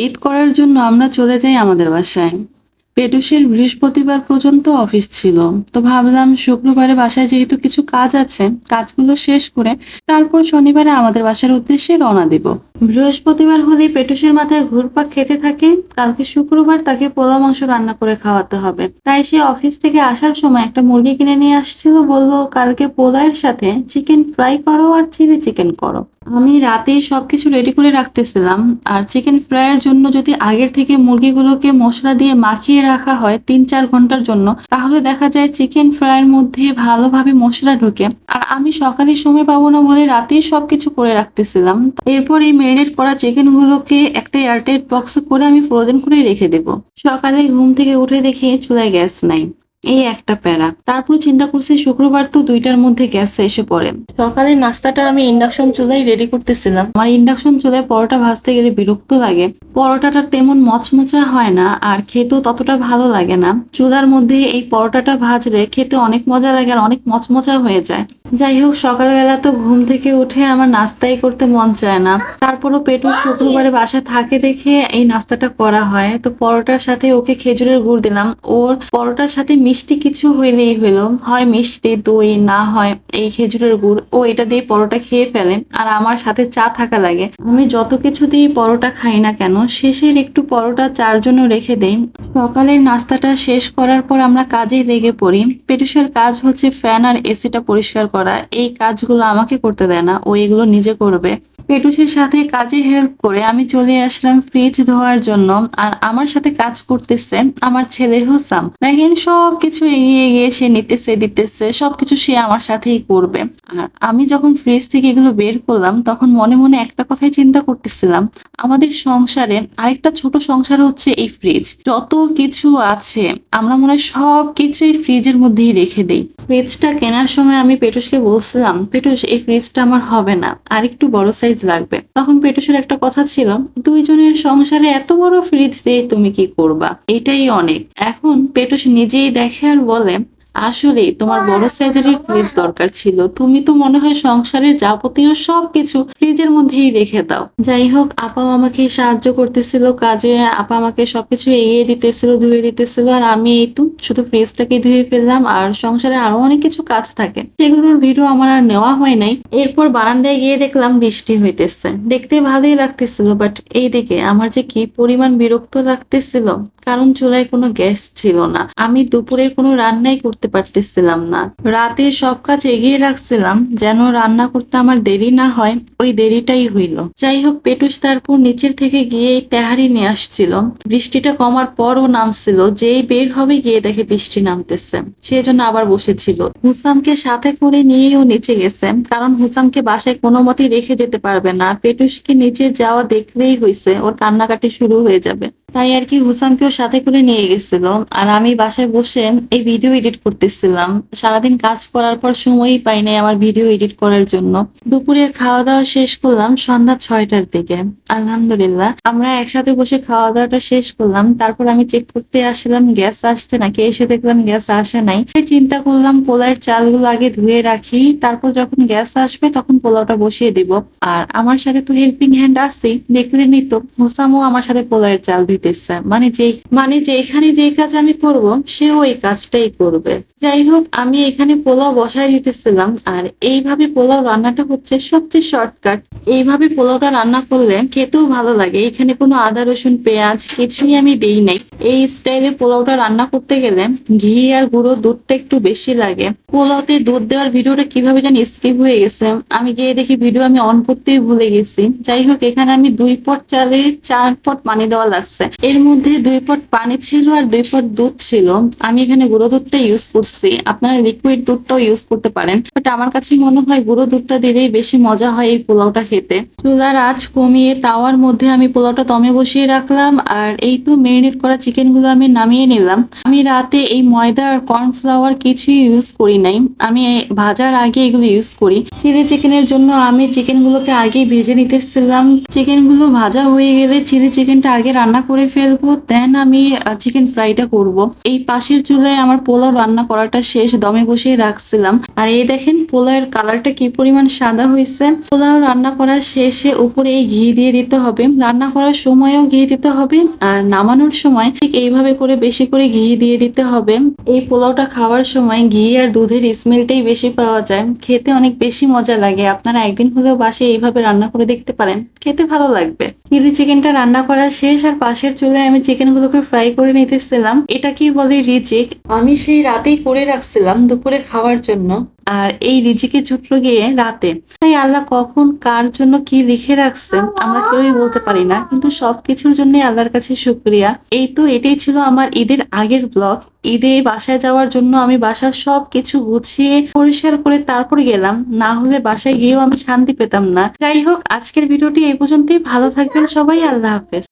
ঈদ করার জন্য আমরা চলে যাই আমাদের বাসায়। পেটুসের বৃহস্পতিবার পর্যন্ত অফিস ছিল। তো ভাবলাম শুক্রবারে বাসায় যেহেতু কিছু কাজ আছে, কাজগুলো শেষ করে তারপর শনিবারে আমাদের বাসার উদ্দেশ্যে রওনা দিব। বৃহস্পতিবার হলেই পেটুসের মাথায় ঘুরপাক খেতে থাকে, কালকে শুক্রবার তাকে পোলাও মাংস রান্না করে খাওয়াতে হবে। তাই সে অফিস থেকে আসার সময় একটা মুরগি কিনে নিয়ে আসছিল, বলল কালকে পোলাওয়ের সাথে চিকেন ফ্রাই করো আর চিলি চিকেন করো। আমি রাতেই সবকিছু রেডি করে রাখতেছিলাম। আর চিকেন ফ্রাইয়ের জন্য যদি আগের থেকে মুরগিগুলোকে মশলা দিয়ে মাখিয়ে রাখা হয় ৩-৪ ঘন্টার জন্য, তাহলে দেখা যায় চিকেন ফ্রাইয়ের মধ্যে ভালোভাবে মশলা ঢোকে। আর আমি সকালে সময় পাবো না বলে রাতেই সবকিছু করে রাখতেছিলাম। এরপর এই ম্যারিনেট করা চিকেন গুলোকে একটা এয়ারটাইট বক্সে করে আমি ফ্রোজেন করে রেখে দেবো। সকালে ঘুম থেকে উঠে দেখি চুলায় গ্যাস নাই। এই একটা প্যারা। তারপর চিন্তা করছি শুক্রবার তো ২টার মধ্যে গ্যাস এসে পড়ে। সকালের নাস্তাটা আমি ইন্ডাকশন চুলায় রেডি করতেছিলাম। আমার ইন্ডাকশন চুলায় পরোটা ভাজতে গেলে বিরক্ত লাগে। পরোটাটা তেমন মচমচা হয় না আর খেতেও ততটা ভালো লাগে না। চুলার মধ্যে এই পরোটাটা ভাজলে খেতে অনেক মজা লাগে আর অনেক মচমচা হয়ে যায়। যাই হোক, সকালবেলা তো ঘুম থেকে উঠে আমার নাস্তাই করতে মন চায় না। তারপরও পেটু শুক্রবারে বাসায় থাকে দেখে এই নাস্তাটা করা হয়। তো পরোটার সাথে ওকে খেজুরের গুড় দিলাম। ওর পরোটার সাথে মিষ্টি কিছু হইলেই হইলো, হয় মিষ্টি দই, না হয় এই খেজুরের গুড়। ও এটা দিয়ে পরোটা খেয়ে ফেলে আর আমার সাথে চা থাকা লাগে। আমি যত কিছু দিয়ে পরোটা খাই না কেন, শেষের একটু পরোটা চার জন্য রেখে দেই। সকালের নাস্তাটা শেষ করার পর আমরা কাজে লেগে পড়ি। পেটুসের কাজ হচ্ছে ফ্যান আর এসিটা পরিষ্কার করা। এই কাজগুলো আমাকে করতে দেয় না, ও এগুলো নিজে করবে। পেটুসের সাথে কাজে হেল্প করে আমি চলে আসলাম ফ্রিজ ধোয়ার জন্য। আর আমার সাথে কাজ করতেছে আমার ছেলে হুসাম। দেখেন সবকিছু এগিয়ে গিয়ে সে নিতেছে দিতেছে, সবকিছু সে আমার সাথেই করবে। আর আমি যখন ফ্রিজ থেকে এগুলো বের করলাম তখন মনে মনে একটা কথাই চিন্তা করতেছিলাম, আমাদের সংসারে আরেকটা ছোট সংসার হচ্ছে এই ফ্রিজ। যত কিছু আছে আমরা মনে হয় সব কিছুই ফ্রিজের মধ্যেই রেখে দেই। ফ্রিজটা কেনার সময় আমি পেটুসকে বলছিলাম, পেটুস এই ফ্রিজটা আমার হবে না, আর একটু বড় সাইজ লাগবে। তখন পেটুসের একটা কথা ছিল, দুইজনের সংসারে এত বড় ফ্রিজ দিয়ে তুমি কি করবা, এটাই অনেক। এখন পেটুস নিজেই দেখে আর বলে, আসলেই তোমার বড় সাইজেরই ফ্রিজ দরকার ছিল, তুমি তো মনে হয় সংসারের যাবতীয় সবকিছু ফ্রিজের মধ্যেই রেখে দাও। যাই হোক, আপাও আমাকে সাহায্য করতেছিল কাজে। আপা আমাকে সবকিছু এগিয়ে দিতেছিল, ধুয়ে দিতেছিল, আর আমি এই তো শুধু ফ্রিজটাকে ধুয়ে ফেললাম। আর সংসারে আরো অনেক কিছু কাজ থাকে, সেগুলোর ভিডিও আমার আর নেওয়া হয় নাই। এরপর বারান্দায় গিয়ে দেখলাম বৃষ্টি হইতেছে, দেখতে ভালোই লাগতেছিল, বাট এইদিকে আমার যে কি পরিমাণ বিরক্ত লাগতেছিল, কারণ চুলায় কোনো গ্যাস ছিল না। আমি দুপুরের কোনো রান্নাই করতে পারতেছিলাম না। রাতে সব কাজ এগিয়ে রাখছিলাম যেন রান্না করতে আমার দেরি না হয়, ওই দেরিটাই হইল। যাই হোক, পেটুস তারপর নিচের থেকে গিয়ে তেহারি নিয়ে আসছিল। বৃষ্টিটা কমার পরও নামছিল, যেই বের হবে গিয়ে দেখে বৃষ্টি নামতেছে, সেই জন্য আবার বসেছিল। হুসামকে সাথে করে নিয়েও নিচে গেছে, কারণ হুসামকে বাসায় কোনো মতেই রেখে যেতে পারবে না। পেটুসকে নিচে যাওয়া দেখলেই হয়েছে ওর কান্নাকাটি শুরু হয়ে যাবে। তাই আর কি হুসামকেও সাথে করে নিয়ে গেছিল। আর আমি বাসায় বসে এই ভিডিও এডিট করতেছিলাম। সারাদিন কাজ করার পর সময়ই পাই নাই আমার ভিডিও এডিট করার জন্য। দুপুরের খাওয়া দাওয়া শেষ করলাম সন্ধ্যা 6টার দিকে। আলহামদুলিল্লাহ আমরা একসাথে বসে খাওয়া দাওয়াটা শেষ করলাম। তারপর আমি চেক করতে আসলাম গ্যাস আসছে নাকি, এসে দেখলাম গ্যাস আসে নাই। চিন্তা করলাম পোলাওয়ের চালগুলো আগে ধুয়ে রাখি, তারপর যখন গ্যাস আসবে তখন পোলাওটা বসিয়ে দিব। আর আমার সাথে তো হেল্পিং হ্যান্ড আছেই, দেখলেনই তো হুসামও আমার সাথে পোলাওয়ের চাল ধুইতেছে। মানে যেখানে যেই কাজ আমি করব সেও এই কাজটাই করবে। যাই হোক, আমি এখানে পোলাও বসায় দিতেছিলাম। আর এইভাবে পোলাও রান্নাটা হচ্ছে সবচেয়ে শর্টকাট। এইভাবে পোলাওটা রান্না করলে খেতেও ভালো লাগে। এখানে কোনো আদা রসুন পেঁয়াজ কিছুই আমি দেই নাই। এই স্টাইলে পোলাওটা রান্না করতে গেলে ঘি আর গুঁড়ো দুধটা একটু বেশি লাগে। পোলাওতে দুধ দেওয়ার ভিডিওটা কিভাবে জানি স্কিপ হয়ে গেছে, আমি গিয়ে দেখি ভিডিও আমি অন করতেই ভুলে গেছি। যাই হোক, এখানে আমি 2 পট চালে 4 পট পানি দেওয়া লাগছে। এর মধ্যে 2 পট পানি ছিল আর 2 পট দুধ ছিল। আমি এখানে গুঁড়ো দুধটা ইউজ করছি, আপনারা লিকুইড দুধটাও ইউজ করতে পারেন, বাট আমার কাছে মনে হয় গুঁড়ো দুধটা দিলেই বেশি মজা হয় এই পোলাওটা খেতে। চুলার আঁচ কমিয়ে তাওয়ার মধ্যে আমি পোলাওটা দমে বসিয়ে রাখলাম। আর এই তো ম্যারিনেট করা চিকেন গুলো আমি নামিয়ে নিলাম। আমি রাতে এই ময়দা আর কর্নফ্লাওয়ার কিছুই ইউজ করি নাই, আমি ভাজার আগে এগুলো ইউজ করি। চিলি চিকেনের জন্য আমি চিকেন গুলোকে আগে ভেজে নিতেছিলাম। চিকেন গুলো ভাজা হয়ে গেলে চিলি চিকেনটা আগে রান্না করে করে ফেলবো, দেন আমি চিকেন ফ্রাইটা করব। এই পাশের চুলায় আমার পোলাও রান্না করাটা শেষ, দমে বসিয়ে রাখছিলাম। আর এই দেখেন পোলাওয়ের কালারটা কি পরিমাণ সাদা হয়েছে। পোলাও রান্না করা শেষে উপরে এই ঘি দিয়ে দিতে হবে। রান্না করার সময়ও ঘি দিতে হবে, আর নামানোর সময় ঠিক এইভাবে করে বেশি করে ঘি দিয়ে দিতে হবে। এই পোলাওটা খাওয়ার সময় ঘি আর দুধের স্মেলটাই বেশি পাওয়া যায়, খেতে অনেক বেশি মজা লাগে। আপনারা একদিন হলেও বাসায় এইভাবে রান্না করে দেখতে পারেন, খেতে ভালো লাগবে। চিলি চিকেনটা রান্না করা শেষ, আর পাশের চুলায় আমি চিকেনগুলোকে ফ্রাই করে নিতেছিলাম। এটাকেই বলে রিজিক। আমি সেই রাতেই করে রাখছিলাম দুপুরে খাওয়ার জন্য। আর এই রিজিকে জুটলো গিয়ে রাতে, তাই আল্লাহ কখন কার জন্য কি লিখে রাখছে আমরা কেউই বলতে পারি না, কিন্তু সবকিছুর জন্য আল্লাহর কাছে শুকরিয়া। এই তো এটাই ছিল আমার ঈদের আগের ব্লগ। ঈদে বাসায় যাওয়ার জন্য আমি বাসার সবকিছু গুছিয়ে পরিষ্কার করে তারপর গেলাম, না হলে বাসায় গিয়েও আমি শান্তি পেতাম না। যাই হোক, আজকের ভিডিওটি এই পর্যন্তই। ভালো থাকবেন সবাই, আল্লাহ হাফেজ।